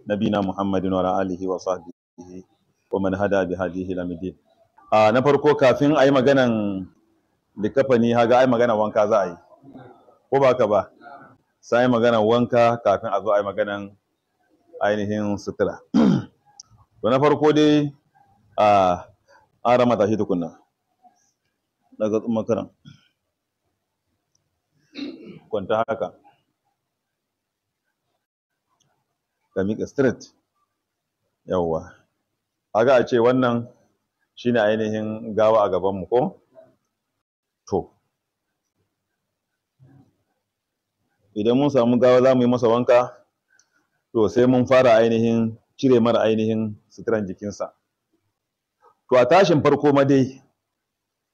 nabina Muhammadin wa alihi wa sahbihi wa man hada bi hadihi ila midin. Na farko kafin ayi maganan likafani haga ayi maganan wanka za a yi, ko ba ka ba, sai maganan wanka kafin a zo ayi maganan ainihin sutura. To na farko dai an rama tashi tukunna daga makaran kwanta haka ka miƙa straight, yawwa. Aga a ce wannan shine ainihin gawa a gabanmu ko? To, idan mun samu gawa za mu yi masa wanka, to sai mun fara ainihin cire mara ainihin suturan jikinsa. To a tashin farko ma dai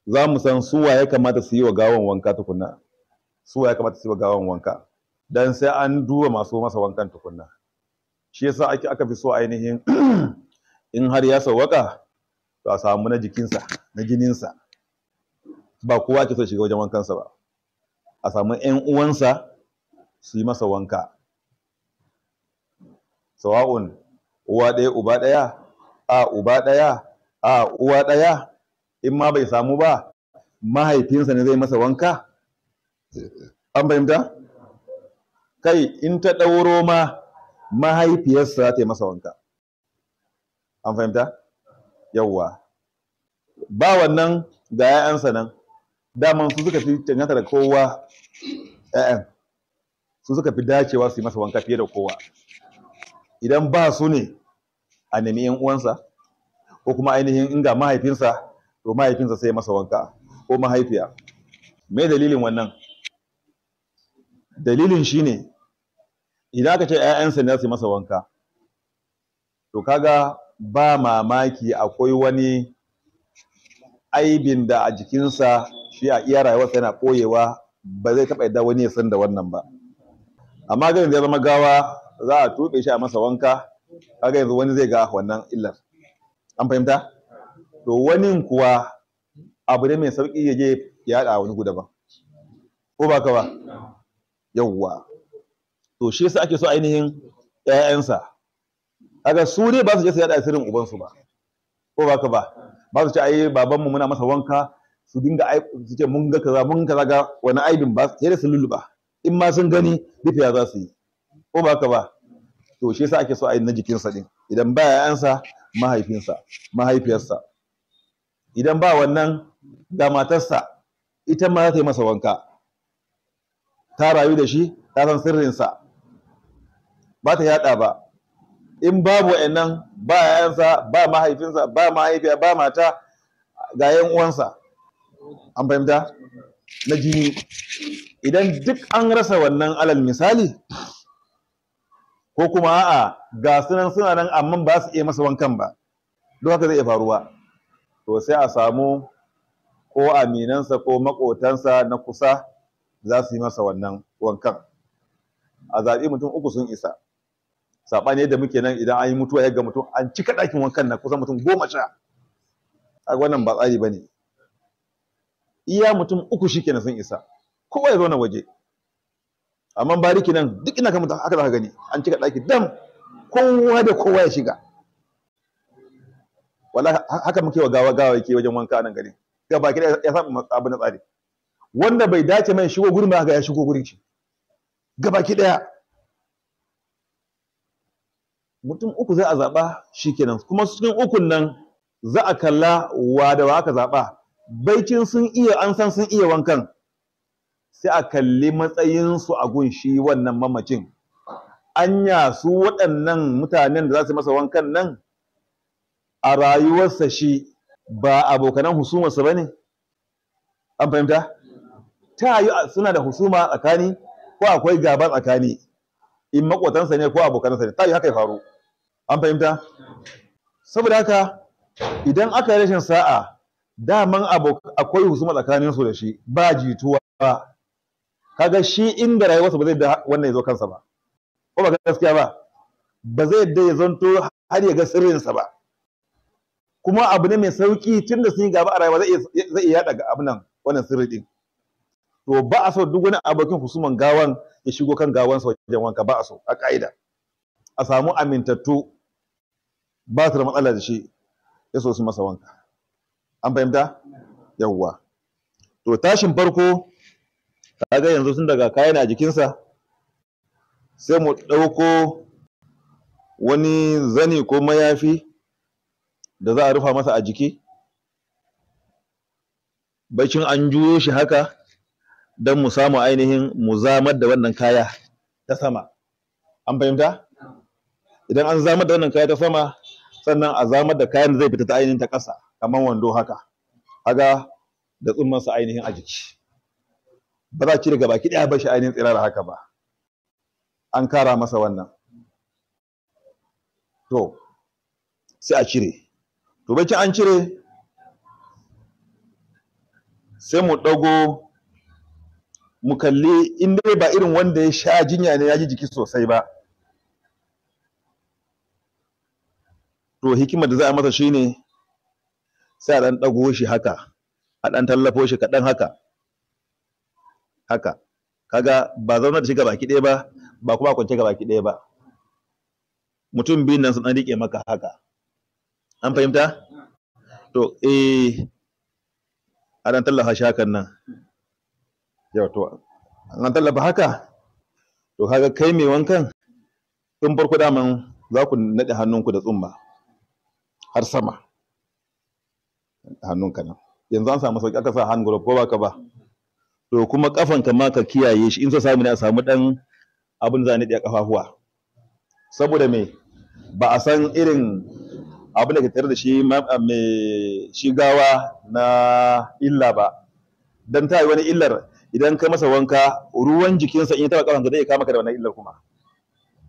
za mu san suwa ya kamata su yi wa gawan wanka tukunna. Suwa ya kamata su yi wa gawan wanka. Dan sai an duba masu masa wankan tukunna. Shi yasa aka fi so ainihin in har ya sauwaka to a samu na jikinsa, na jininsa. Ba kowa ke so shiga wajen wankansa ba. A samu ƴan uwansa su yi masa wanka. Sawa'un uwa ɗaya uba ɗaya, uba ɗaya, uwa ɗaya, in ma bai samu ba mahaifinsa ne zai masa wanka. An fahimta? Kai in ta ɗauro ma mahaifiyarsa za ta yi masa wanka. An fahimta? Yawwa. Ba wannan ga 'ya'yansa nan, daman su suka fi cancanta da kowa, 'ya'yan su suka fi dacewa su yi masa wanka fiye da kowa. Idan ba su ne a nemi 'yan uwansa, ko kuma ainihin inga mahaifinsa, to mahaifinsa sai masa wanka, ko mahaifiya. Me dalilin wannan? Dalilin shine idan aka ce 'ya'yansa ne za su yi masa wanka, to kaga ba mamaki akwai wani aibin da a jikinsa shi a iya rayuwarsa yana ɓoyewa, ba zai taɓa yadda wani ya san da wannan ba. Amma ganin da ya zama gawa za a tuɓe shi a masa wanka, kaga yanzu wani zai ga wannan illar. An fahimta? To wani kuwa abu ne mai sauƙi ya je ya haɗa wani guda ba, ko ba ka ba? Yawwa. To shi yasa ake so ainihin 'ya'yansa, kaga su ne ba su je su yada sirrin ubansu ba, ko ba ka ba? Ba su ce ai babanmu muna masa wanka, su dinga su ce mun ga kaza ga wani aibin, ba sai da su lulluba. In ma sun gani rufiya za su yi, ko ba ka ba? To shi yasa ake so a yi na jikinsa din. Idan ba 'ya'yansa, mahaifinsa, mahaifiyarsa. Idan ba wannan, ga matarsa, ita ma za ta yi masa wanka. Ta rayu da shi, ta san sirrinsa, ba ta yada ba. In babu wa'annan, ba 'ya'yansa, ba mahaifinsa, ba mahaifiya, ba mata, ga 'yan uwansa. An fahimta? Na jini. Idan duk an rasa wannan, alal misali, ko kuma a'a ga sunan suna nan amma ba su iya masa wankan ba, don haka zai iya faruwa, to sai a samu ko aminansa ko maƙotansa na kusa za su yi masa wannan wankan. A zaɓi mutum 3 sun isa. Saɓani yadda muke nan, idan an yi mutuwa ya ga mutum an cika ɗakin wankan na kusan mutum 10. A wannan ba tsari ba ne. Iya mutum 3 shi kenan sun isa, kowa ya zauna waje. Amma bariki nan duk ina kan mutum haka za ka gani an cika ɗaki dam, kowa da kowa ya shiga. Wallahi haka muke wa gawa yake wajen wanka nan gari. Ga baki da ya samu abu na tsari. Wanda bai dace mai shigo gurin ba, haka ya shigo gurin shi. Ga baki daya mutum 3 za a zaba shikenan, kuma cikin 3 nan za a kalla wa da wa aka zaba. Baicin sun iya, an san sun iya wankan, sai a kalli matsayinsu a gun shi wannan mamacin. Anya su waɗannan mutanen da za su masa wankan nan a rayuwarsa shi ba abokanan husumarsa ba ne? An fahimta? Ta yi suna da husuma tsakani, ko akwai gaba tsakani, in maƙotansa ne ko abokanansa ne, ta yi haka ya faru. An fahimta? Saboda haka idan aka yi rashin sa'a, daman akwai husuma tsakaninsu da shi, ba jituwa, kaga shi inda rayuwarsa ba zai da wannan ya zo kansa ba, ko ba gaskiya ba? Ba zai da ya zanto har ya ga sirrinsa ba. Kuma abu ne mai sauki, tunda sun yi gaba a rayuwa zai iya yaɗa abin nan, wannan sirri din. To ba a so duk wani abokin husuman gawan ya shigo kan gawansa wajen wanka, ba a so a ka'ida. a samu amintattu ba su da matsala da shi ya so su masa wanka. An fahimta? Yawwa. To tashin farko kaga yanzu sun daga kayan a jikinsa, sai mu ɗauko wani zani ko mayafi da za a rufa masa a jiki, bacin an juyo shi haka don mu samu ainihin mu zamar da wannan kaya ta sama. An fahimta? Idan an zamar da wannan kaya ta sama, sannan a zamar da kayan da zai fita ta ainihin ta ƙasa, kamar wando haka, haga da tsummansa ainihin a jiki. Ba za a cire gaba ki ɗaya ba shi ainihin tsirar haka ba, an kara masa wannan. To sai a cire. To bacin an cire, sai mu ɗago mu kalli, in dai ba irin wanda ya sha jinya ne ya ji jiki sosai ba, to hikimar da za a masa shine sai a ɗan ɗago shi haka, a ɗan tallafo shi kaɗan haka, haka, kaga ba zauna da shi gabaki ɗaya ba, ba kuma kwance gabaki ɗaya ba, mutum biyun nan sun ɗan riƙe maka haka. An fahimta? To a ɗan tallafa shi hakan nan. Yau to an tallafa haka, to kaga kai mai wankan tun farko daman za ku naɗe hannunku da tsumma har sama hannunka nan. Yanzu an samu sauƙi, aka sa hand glove ko baka ba. To kuma kafanka ma ka kiyaye shi, in so samu ne a samu ɗan abin da za a naɗe a ƙafafuwa. Saboda me, ba a san irin abin da ke tare da shi mai shigawa na illa ba. Dan ta yi wani illar, idan ka masa wanka, ruwan jikinsa in ya taɓa ƙafanka zai kama ka da wannan illar kuma.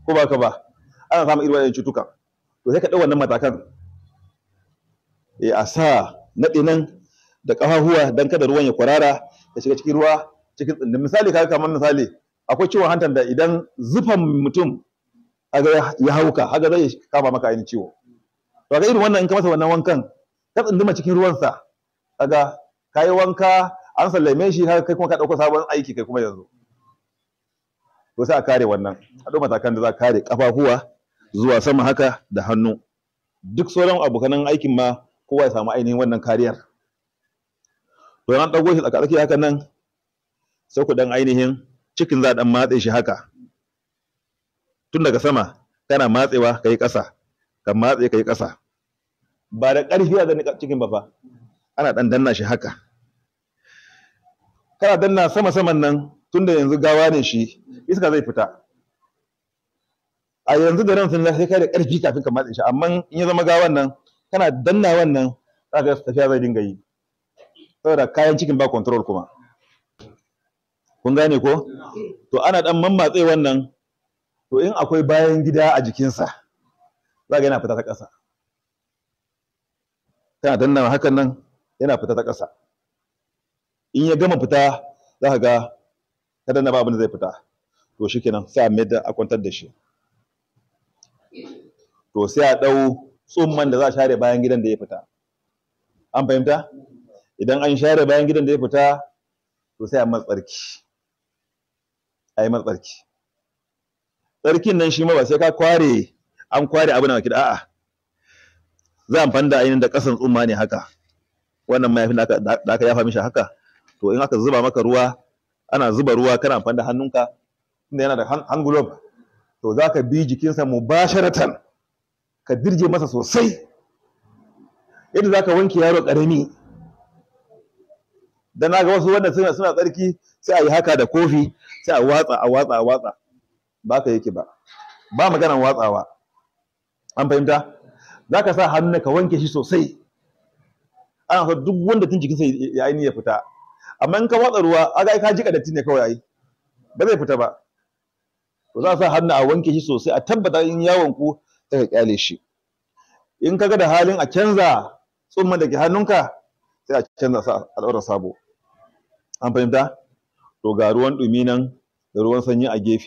Ko ba ka ba? Ana samun irin wannan cutukan. To sai ka ɗau wannan matakan. A sa naɗe nan da ƙafafuwa don kada ruwan ya kwarara ya shiga cikin ruwa cikin tsindin. Misali kaga kamar misali, akwai ciwon hantar da idan zufan mutum ya hauka, haka zai kama maka ainihin ciwo. To ga irin wannan, in ka masa wannan wankan, ka tsinduma cikin ruwansa, kaga kayi wanka, an sallame shi, haka kai kuma ka ɗauko sabon aiki kai kuma yanzu. To sai a kare wannan, a ɗau matakan da za a kare ƙafafuwa zuwa sama haka da hannu. Duk sauran abokanan aikin ma kowa ya samu ainihin wannan kariyar. To an ɗago shi tsakatsaki haka nan, sai ku ɗan ainihin cikin za a ɗan matse shi haka. Tun daga sama kana matsewa ka yi ƙasa, ka matse ka yi ƙasa. Ba da ƙarfi a zane cikin ba fa, ana ɗan danna shi haka. Kana danna sama-saman nan, tun da yanzu gawa ne shi, iska zai fita. A yanzu da ran sun sai kai da ƙarfi kafin ka matse shi, amma in ya zama gawan nan, kana danna wannan, za ka tafiya zai dinga yi. Saboda kayan cikin ba control kuma. Kun gane ko? To ana ɗan mammatse wannan, to in akwai bayan gida a jikinsa, za ga yana fita ta ƙasa. Kana danna hakan nan, yana fita ta ƙasa. In ya gama fita, za ka ga ka danna ba abin da zai fita. To shi kenan, sai a mai da a kwantar da shi. To sai a ɗau tsumman da za a share bayan gidan da ya fita. An fahimta? Idan an share bayan gidan da ya fita, to sai a masa tsarki. A yi masa tsarki. Tsarkin nan shi ma ba sai ka kware, an kware abin da kida, a'a. Za a amfani da ainihin da ƙasan tsumma ne haka. Wannan mayafin da aka yafa mishi haka. To in aka zuba maka ruwa, ana zuba ruwa, kana amfani da hannunka, tunda yana da hand glove, to za ka bi jikinsa mubasharatan, ka dirje masa sosai. Yadda za ka wanke yaro ƙarami. Dan na ga wasu wanda suna tsarki, sai a yi haka da kofi, sai a watsa. Ba ka yake ba. Ba maganan watsawa. An fahimta? Za ka sa hannu ka wanke shi sosai. Ana so duk wanda tun jikinsa ya aini ya fita. Amma in ka watsa ruwa, aga ka jika datti ne kawai ai. Ba zai fita ba. To za a sa hannu a wanke shi sosai, a tabbata in yawon ku sai ka kyale shi. In ka ga da halin a canza tsumman da ke hannunka, sai a canza sa a ɗaura sabo. An fahimta? To ga ruwan ɗumi nan da ruwan sanyi a gefe.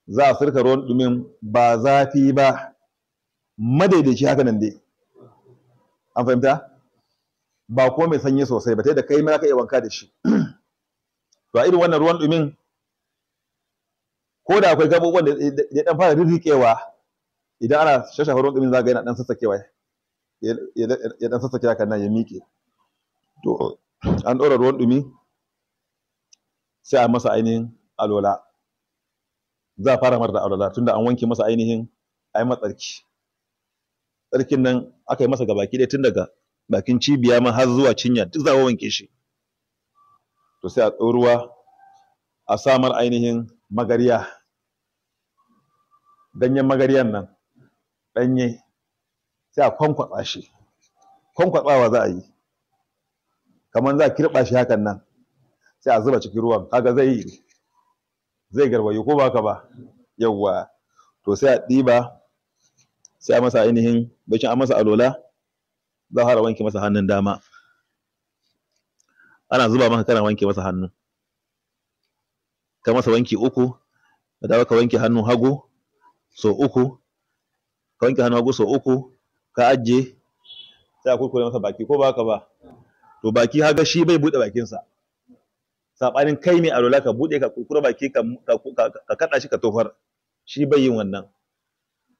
Za a sirka ruwan ɗumin ba zafi ba, madaidaici haka nan dai. An fahimta? Ba ko mai sanyi sosai ba, ta yadda kai ma za ka iya wanka da shi. To a irin wannan ruwan ɗumin, ko da akwai gaɓoɓin da ya ɗan fara rirriƙewa, idan ana shashafa ruwan ɗumin za ga yana ɗan sassakewa, ya ɗan sassake haka nan ya miƙe. To an ɗora ruwan ɗumi sai a masa ainihin alola. Za a fara mar da alola tunda an wanke masa ainihin ai matsarki. Tsarkin nan aka yi masa gabaki ɗaya tun daga bakin cibiya ma har zuwa cinya duk za a wanke shi. To sai a ɗau ruwa a samar ainihin magariya, ganyen magariyan nan ɗanye, sai a kwankwatsa shi. Kwankwatsawa za a yi kamar za a kirɓa shi hakan nan, sai a zuba cikin ruwan, kaga zai garwayo ko ba ka ba, yawwa. To sai a ɗiba, sai a masa ainihin bacin an masa alola, za a fara wanke masa hannun dama. Ana zuba maka kana wanke masa hannu, ka masa wanki 3, ka dawo ka wanke hannun hagu so 3, ka wanke hannun hagu so 3, ka ajiye, sai a kurkure masa baki ko ba ka ba. To baki haga shi bai buɗe bakinsa, saɓanin kai mai alola ka buɗe ka kurkure baki ka kaɗa shi ka tofar, shi bai yin wannan.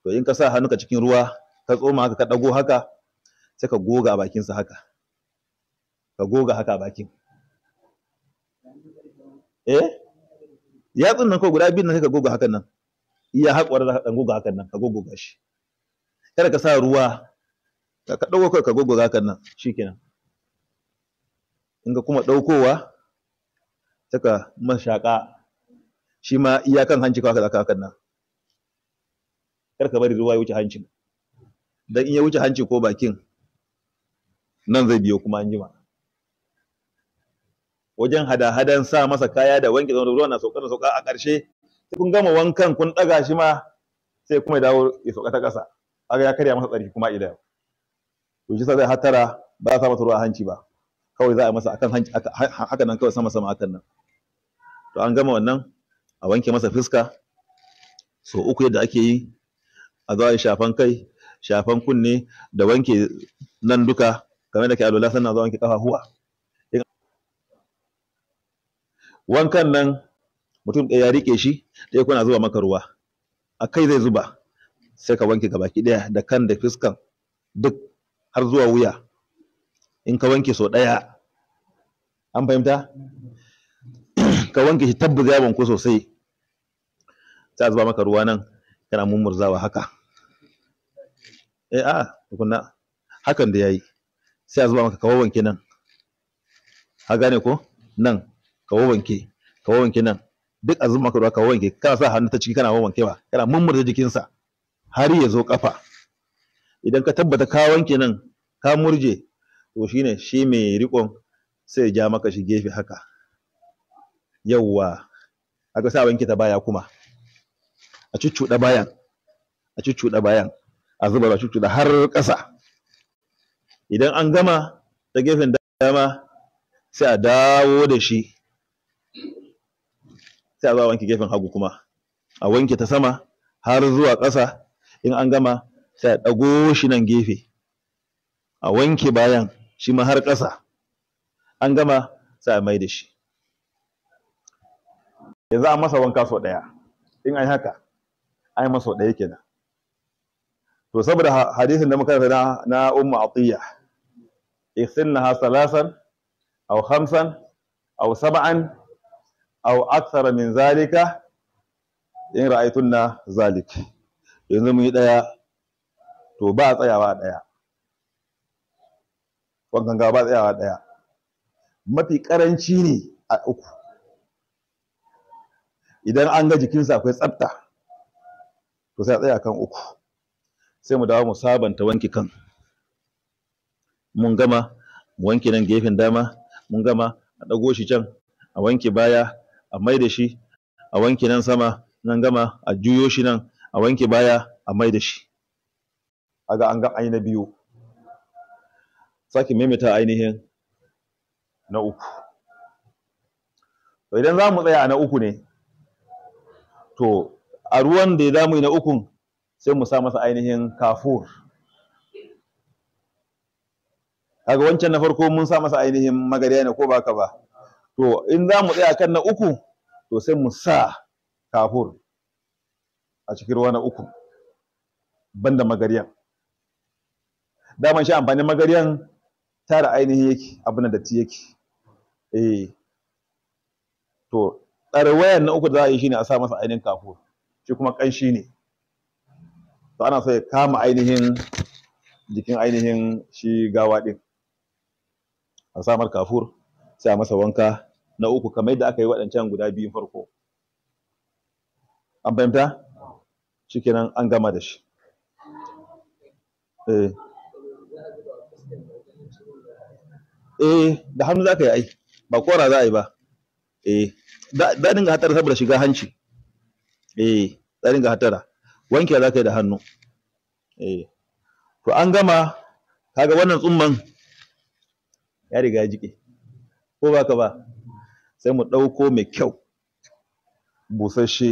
To in ka sa hannunka cikin ruwa ka tsoma haka ka ɗago haka, sai ka goga a bakinsa haka, ka goga haka a bakin. Yatsun nan ko guda biyun nan sai ka goga hakan nan, iya haƙuwar za ka ɗan goga hakan nan, ka goga shi. Kada ka sa ruwa, ka ɗauko kai ka goga hakan nan, shi kenan. In ka kuma ɗaukowa, sai ka mashaƙa, shi ma iyakan hanci kawai haka hakan nan. Kar ka bari ruwa ya wuce hancin, dan in ya wuce hanci ko bakin nan zai biyo kuma an jima. Wajen hada-hadan sa masa kaya da wanke, zama ruwan na sauka a ƙarshe, sai kun gama wankan kun ɗaga shi ma, sai kuma ya dawo ya sauka ta ƙasa, kaga ya karya masa tsarki kuma idan. To shi sa zai hatara, ba a sa masa ruwa a hanci ba, kawai za a masa akan hanci haka nan kawai sama hakan nan. To an gama wannan, a wanke masa fuska so 3 yadda ake yi, a zo a yi shafan kai, shafan kunne, da wanke nan duka kamar da ke alola, sannan zo wanke kafafuwa. Wankan nan mutum ɗaya ya rike shi, ɗaya kuna zuba maka ruwa a kai zai zuba, sai ka wanke gabaki ɗaya da kan da fiskan duk har zuwa wuya. In ka wanke so 1, an fahimta, ka wanke shi tabbas ya wanku sosai, sai a zuba maka ruwa nan kana mummurzawa haka. Tukunna hakan da yayi, sai a zuba maka ka wanke nan, ha gane ko, nan ka wanke nan, duk a zuba maka ruwa ka wanke, kana sa hannu ta ciki kana wankewa, kana mummurza jikinsa har ya zo kafa. Idan ka tabbata ka wanke nan ka murje, to shine shi mai riƙon sai ya ja maka shi gefe haka, yawwa. Aka sa wanke ta baya kuma a cuccuɗa bayan, a zuba a cuccuɗa har ƙasa. Idan an gama ta gefen dama, sai a dawo da shi, sai a zo a wanke gefen hagu kuma, a wanke ta sama har zuwa ƙasa. In an gama, sai a ɗago shi nan gefe, a wanke bayan shi ma har ƙasa. An gama, sai a mai da shi. Yanzu an masa wanka sau 1. In ai haka, an yi masa sau 1 kenan. To saboda hadisin da muka karanta na Ummu Atiyya, ighsilnaha 3 aw 5 aw 7 aw akthar min zalika in ra'aytunna zalik. Yanzu mun yi 1, to ba tsayawa 1. Wankan ga ba tsayawa 1. Mafi karanci ne a 3. Idan an ga jikinsa akwai tsafta, to sai a tsaya kan 3. Sai mu dawo mu sabanta wanke kan. Mun gama, mu wanke nan gefen dama, mun gama, a ɗago shi can, a wanke baya, a mai da shi, a wanke nan sama, nan gama, a juyo shi nan, a wanke baya, a mai da shi. Aga an ga ainihin na 2. Sake maimaita ainihin na 3. To idan za mu tsaya a na 3 ne, to a ruwan da za mu yi na 3 sai mu sa masa ainihin kafur. Kaga wancan na farko mun sa masa ainihin magariya ne ko ba ka ba. To in za mu tsaya kan na 3, to sai mu sa kafur. a cikin ruwa na uku banda magariyan. Daman shi amfanin magariyan tara ainihin yake abin da datti yake. To ɗarwayan na uku da za a yi shine a sa masa ainihin kafur, shi kuma ƙanshi ne. To ana so ya kama ainihin jikin ainihin shi gawa ɗin, a samar kafur sai a masa wanka na uku kamar yadda aka yi waɗancan guda biyun farko. An fahimta? Shikenan an gama da shi. Da hannu za ka yi ai, ba kora za a yi ba. Da dinga hatara saboda shiga hanci. Da dinga hatara. Wanke za ka yi da hannu. To an gama, kaga wannan tsumman ya riga ya jike. Ko ba ka ba? Sai mu ɗauko mai kyau, busasshe,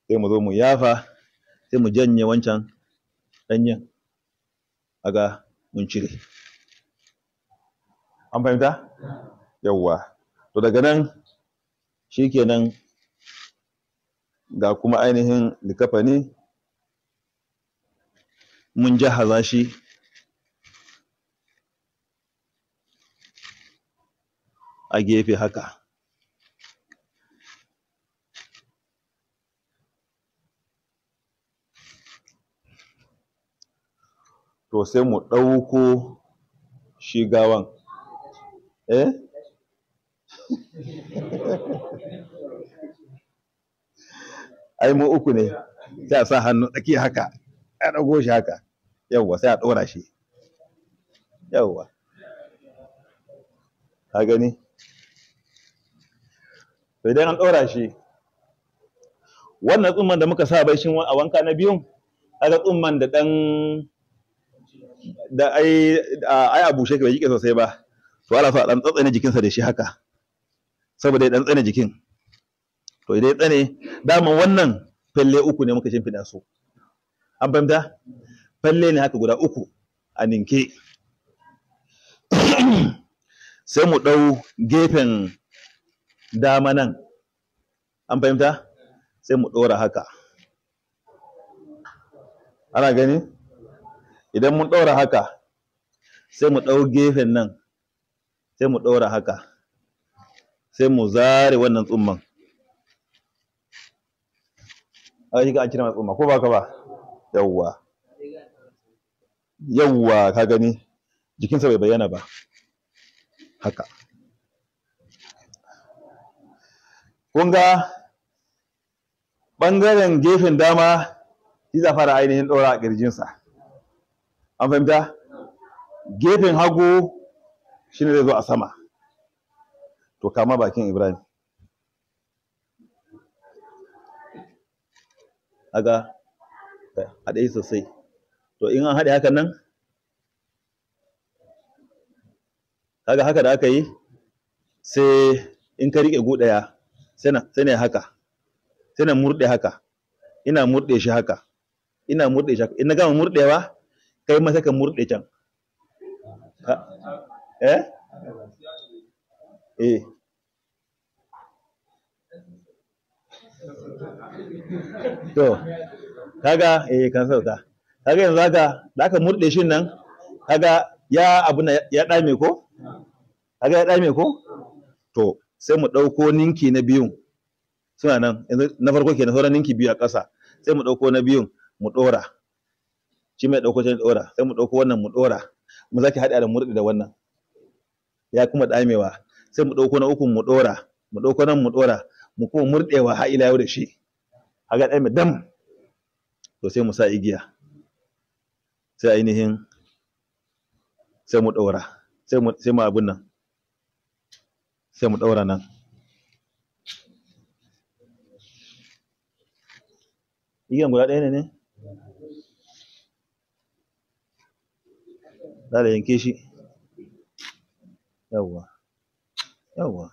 sai mu zo mu yafa, sai mu janye wancan ɗanyen. Aga mun cire. An fahimta? Yawwa. To daga nan shikenan ga kuma ainihin likafani mun jahaza shi a gefe haka. To sai mu ɗauko shi gawan. Ai mu uku ne, sai a sa hannu tsaki haka, a ɗago shi haka. Yawwa, sai a ɗora shi. Yawwa. Ka gani? To idan an ɗora shi, wannan tsumman da muka sa bai shi a wanka na biyun, kaga tsumman da ɗan da ai a bushe bai jike sosai ba. To ana so a ɗan tsatsane jikinsa da shi haka, saboda ya ɗan tsane jikin. To idan ya tsane, daman wannan falle uku ne muka shimfiɗa su. An fahimta? Falle ne haka guda uku a ninke. Sai mu ɗau gefen dama nan. An fahimta? Sai mu ɗora haka. Ana gani? Idan mun ɗora haka, sai mu ɗau gefen nan, sai mu ɗora haka, sai mu zare wannan tsumman. A shiga an cire mai tsumma, ko ba ka ba? Yawwa. Yawwa, ka gani? Jikinsa bai bayyana ba. Haka. Kun ga ɓangaren gefen dama shi za fara ainihin ɗora a ƙirjinsa. An fahimta? Gefen hagu shi ne zai zo a sama. To kama bakin Ibrahim. Aga haɗe sosai. To in an haɗe hakan nan, kaga haka da aka yi, sai in ka riƙe gu ɗaya, sai na haka, sai na murɗe haka, ina murɗe shi haka, ina murɗe shi haka. In na gama murɗewa, kai ma sai ka murɗe can. To kaga kan sauka. Kaga yanzu haka da aka murɗe shi nan, kaga ya abuna ya ɗame ko? Kaga ya ɗame ko? To sai mu ɗauko ninki na biyun, suna nan yanzu na farko kenan, sauran ninki biyu a ƙasa. Sai mu ɗauko na biyun mu ɗora, shi mai ɗauko shi ɗora, sai mu ɗauko wannan mu ɗora, mu zaki haɗa da murɗe da wannan, ya kuma ɗamewa. Sai mu ɗauko na uku mu ɗora, mu ɗauko nan mu ɗora, mu kuma murɗewa har ila yau da shi. Kaga ɗame dam. To sai mu sa igiya, sai ainihin sai mu ɗora, sai mu abun nan, sai mu ɗaura nan. Igiyan guda ɗaya ne? Za da yanke shi. Yawwa. Yawwa.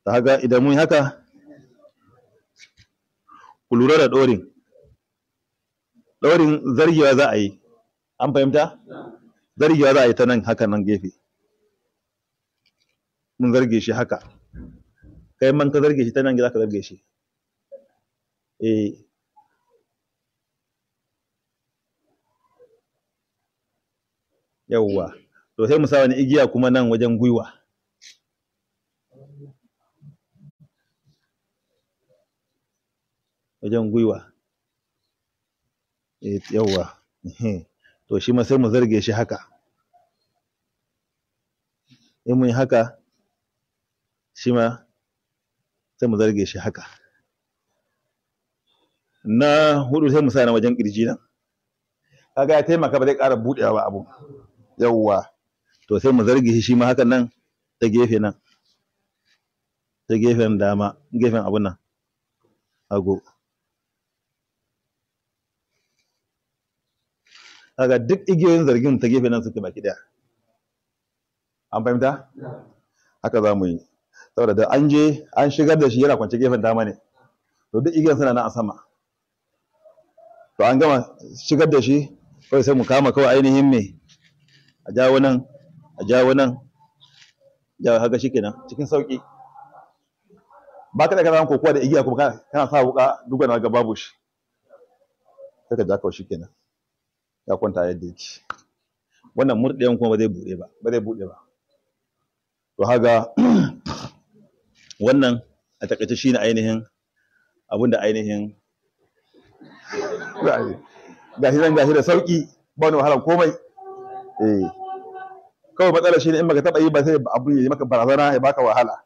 Ta haka idan mun yi haka, ku lura da ɗorin. Ɗorin zargewa za a yi. An fahimta? Zargewa za a yi ta nan haka nan gefe. Mun zarge shi haka. Kai man ka zarge shi ta nan za ka zarge shi. yawwa. To sai mu sa wani igiya kuma nan wajen gwiwa, wajen gwiwa. Yawwa. To shi ma sai mu zarge shi haka. In mun yi haka, shi ma sai mu zarge shi haka. Na hudu sai mu sa na wajen kirji nan. Kaga ya taimaka ba zai ƙara buɗewa ba abu. Yawwa. To sai mu zarge shi ma hakan nan ta gefe nan. Ta gefen dama, gefen abun nan. Hagu. Kaga duk igiyoyin zargin ta gefe nan suke baki daya. An fahimta? Haka za mu yi. Saboda da an je an shigar da shi yana kwance gefen dama ne. To duk igiyan suna nan a sama. To an gama shigar da shi, kawai sai mu kama kawai ainihin me, a jawo nan, a jawo nan, jawo haka shi kenan cikin sauki. Ba ka da kana kokowa da igiya kuma kana sa wuka duka na ga babu shi. Sai ka ja kawai shi kenan. Ya kwanta yadda yake. Wannan murɗiyan kuma ba zai buɗe ba, ba zai buɗe ba. To haga wannan a takaice shine ainihin abinda ainihin gashi da sauki, ba wani wahalar komai. Kawai matsalar shi ne in baka taba yi ba sai abu ya yi maka barazana ya baka wahala.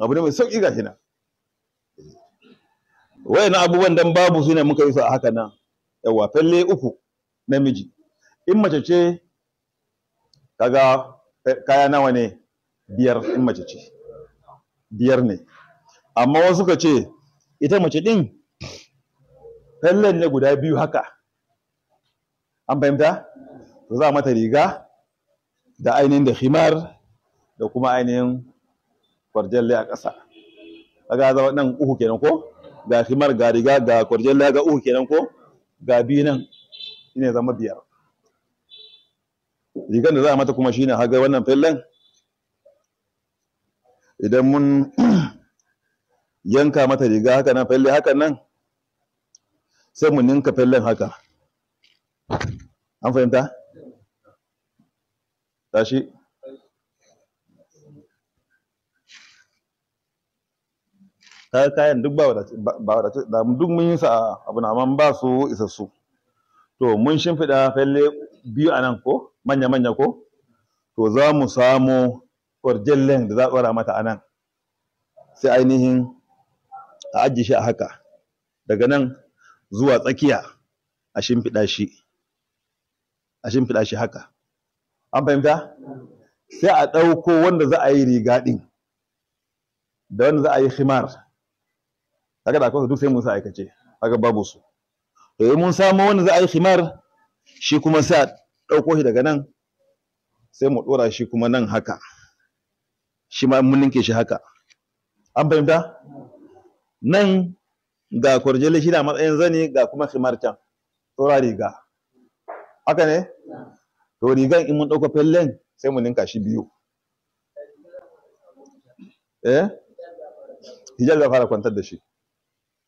Abu ne mai sauki gashi nan. Wayannan abubuwan dan babu su ne muka yi su a haka nan. Yawa falle 3 namiji. In mace ce kaga kaya nawa ne? 5 in mace ce. 5 ne. Amma wasu ka ce ita mace din fallen ne guda 2 haka. An fahimta? To za mata riga da ainihin da khimar da kuma ainihin kwarjalle a ƙasa. Kaga zama nan 3 kenan ko? Ga khimar, ga riga, ga kwarjalle, ga 3 kenan ko? Ga 2 nan shine zama 5. Rigan da za a mata kuma shine haga wannan fallen. Idan mun yanka mata riga haka nan, falle haka nan, sai mu ninka fallen haka. An fahimta? Tashi. Kayan duk ba wadace, da duk mun yi sa abu na amma ba su isassu. To mun shimfiɗa falle 2 a nan ko? Manya-manya ko? To za mu samu kwarjallen da za a tsora mata a nan. Sai ainihin a ajiye shi a haka. Daga nan zuwa tsakiya a shimfiɗa shi. A shimfiɗa shi haka. An fahimta? Sai a ɗauko wanda za a yi riga ɗin da wanda za a yi khimar. Kaga da akwai duk sai mun sa aikace. Kaga babu su. To mun samu wanda za a yi khimar, shi kuma sai a ɗauko shi daga nan sai mu ɗora shi kuma nan haka. Shi ma mun ninke shi haka. An fahimta? Nan ga kwarjelle shi na matsayin zani, ga kuma khimar can. Tsora riga. Haka ne? To rigan in mun ɗauka fallen sai mu ninka shi 2. Hijab da fara kwantar da shi.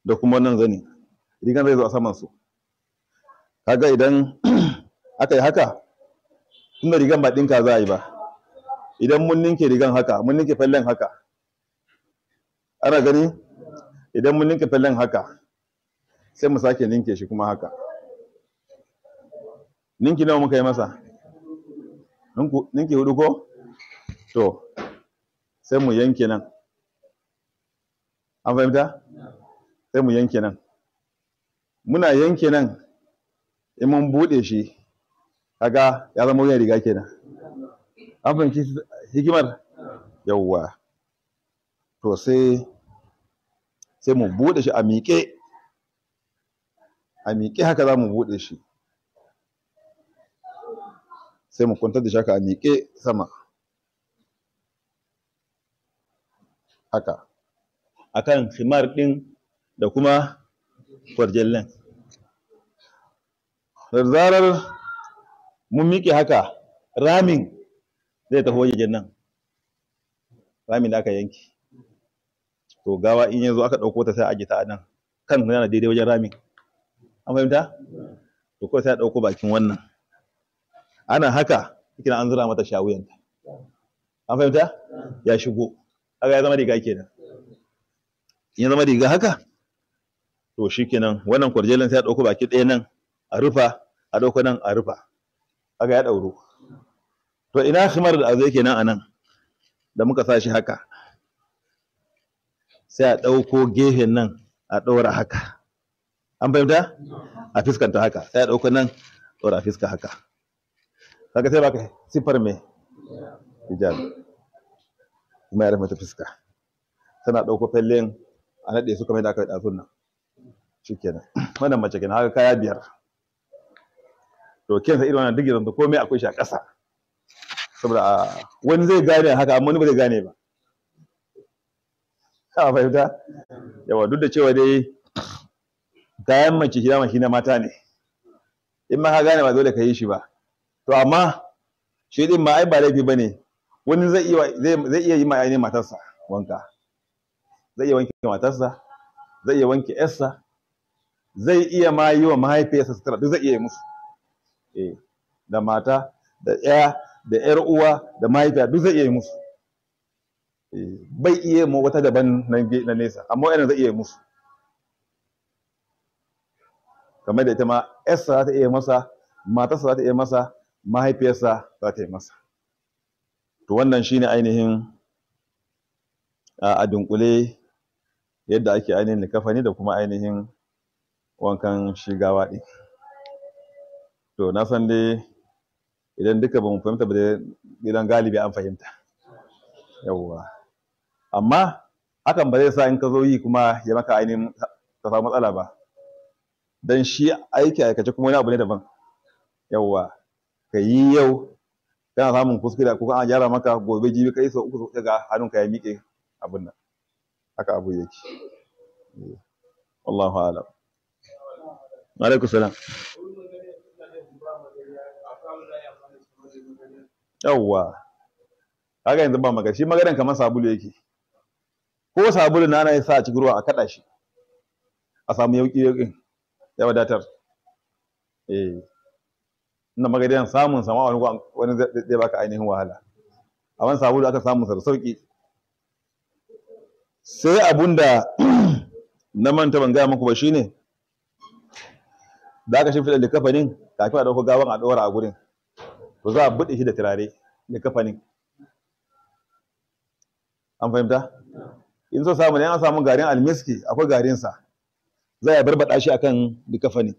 Da kuma nan zani. Rigan zai zo a saman su. Kaga idan aka yi haka, tunda rigan ba ɗinka za a yi ba. Idan mun ninke rigan haka, mun ninke fallen haka. Ana gani? Idan mun ninke fallen haka, sai mu sake ninke shi kuma haka. Ninki nawa muka yi masa? Ninki 4 ko? To, sai mu yanke nan. An fahimta? Sai mu yanke nan. Muna yanke nan, in mun buɗe shi, kaga ya zama wuyan riga kenan. An fahimci hikimar? Yawwa. To sai mu buɗe shi a miƙe. A miƙe haka za mu buɗe shi. Sai mu kwantar da shi haka a miƙe sama. Haka. Akan khimar ɗin da kuma kwarjallen. Da zarar mun miƙe haka, ramin zai tafi wajen nan. Ramin da aka yanki. To gawa in yanzu aka ɗauko ta sai a ajiye ta a nan. Kan yana daidai wajen ramin. An fahimta? To kawai sai a ɗauko bakin wannan. ana haka kina an zura mata shawuyanta, an fahimta ya shigo, kaga ya zama riga kenan. In ya zama riga haka to shikenan wannan kwarjelin sai a dauko baki ɗaya nan a rufa, a dauko nan a rufa, kaga ya dauro. To ina khimar da azu yake nan anan da muka sa shi haka, sai a dauko gefen nan a daura haka, an fahimta a fiskanta haka, sai a dauko nan daura fiska haka, kaga sai baka sifar me hijabi kuma ya rufe mata fiska. Tana dauko fellen a nade su kamar da aka da sunna, shikenan wannan mace kenan. Haka kaya 5 to kensa irin wannan duk yanzu komai akwai shi a ƙasa, saboda wani zai gane haka amma wani ba zai gane ba, ka fahimta yawa. Duk da cewa dai kayan mace shi dama shi na mata ne, in ma ka gane ba dole ka yi shi ba, to amma shi din ma ai ba laifi bane. Wani zai iya yi ma ainihin matarsa wanka, zai iya wanke matarsa, zai iya wanke yarsa, zai iya ma yi wa mahaifiyarsa sutura, duk zai iya yi musu, da mata da da yar uwa da mahaifiya duk zai iya yi musu. Bai iya mu wata daban na nesa, amma wannan zai iya yi musu. Kamar da ita ma yarsa za ta iya masa, matarsa za ta iya masa, mahaifiyarsa za ta yi masa. To wannan shine ainihin a dunkule yadda ake ainihin likafani da kuma ainihin wankan shigawa ɗin. To na san dai idan duka ba mu fahimta ba dai idan galibi an fahimta yawwa, amma hakan ba zai sa in ka zo yi kuma ya maka ainihin ka samu matsala ba, dan shi aiki aikace kuma wani abu ne daban. Yawwa ka yi yau kana samun kuskure ko an gyara maka, gobe jibi kai sau 3 daga hannunka ya miƙe abin nan, haka abu yake. Wallahu a'lam. Alaikum salam. Yawwa kaga yanzu ba magana, shi maganan kamar sabulu yake, ko sabulu na ana sa a cikin ruwa a kada shi a samu yauki ya wadatar. Ina magadan samun sama wani zai baka ainihin wahala, amma sabulu aka samu sa da sauki. Sai abunda na manta ban gaya muku ba shine da aka shimfiɗa likafanin kafin a ɗauko gawan a ɗora a gurin, to za a buɗe shi da turare likafanin, an fahimta. In so samu ne an samu garin almiski, akwai garinsa, za a barbaɗa shi akan likafanin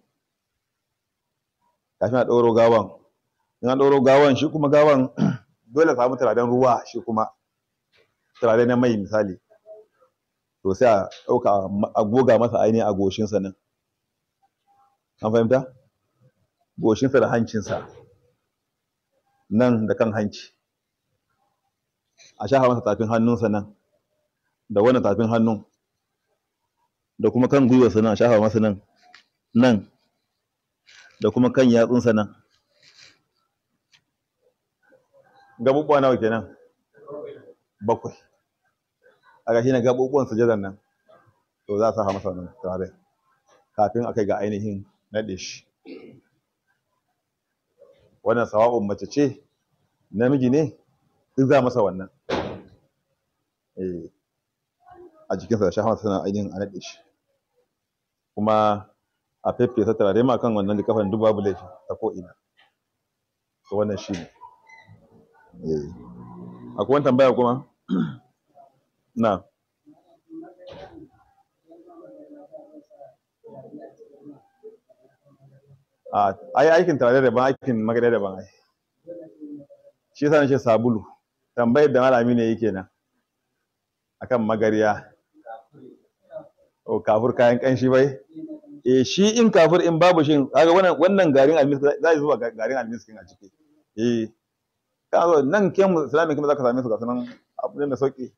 kafin a ɗoro gawan. In an ɗoro gawan, shi kuma gawan dole samu turaren ruwa, shi kuma turare na mai misali, to sai a ɗauka a goga masa ainihin a goshinsa nan, an fahimta, goshinsa da hancinsa nan da kan hanci, a shafa masa tafin hannunsa nan da wannan tafin hannun, da kuma kan gwiwarsa nan a shafa masa nan da kuma kan yatsunsa nan. Gaɓuɓɓuwa nawa kenan? 7. aga shine gaɓuɓuwan sujadan nan, to za a saka masa wannan turare kafin a kai ga ainihin naɗe shi. Wannan sawa'un mace ce namiji ne duk za masa wannan a jikinsa da shafa masa ainihin a naɗe shi, kuma a feffesa turare ma kan wannan likafan duk babu laifi ta ko'ina. To wannan shi ne. Akwai wani tambaya kuma? Na. Ai aikin turare daban, aikin magana daban ai. Shi yasa nace sabulu. Tambayar da malami ne yake nan akan magariya. O kafur kayan kanshi bai? Shi in kafur in babu shi, kaga wannan garin almiski za zuwa garin almiskin a ciki. Kaga nan kemu islamic kuma zaka same su ga sunan abu ne mai sauki,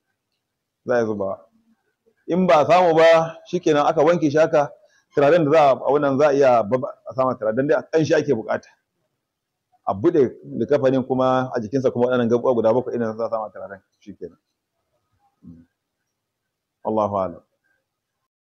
za a zuba. In ba samu ba shikenan aka wanke shi haka, turaren da za a wannan za a iya a sama turaren dai a kanshi ake bukata. A bude likafanin kuma a jikinsa kuma waɗannan gabuwa guda 7 idan za a sama turaren shikenan. Allahu a'lam.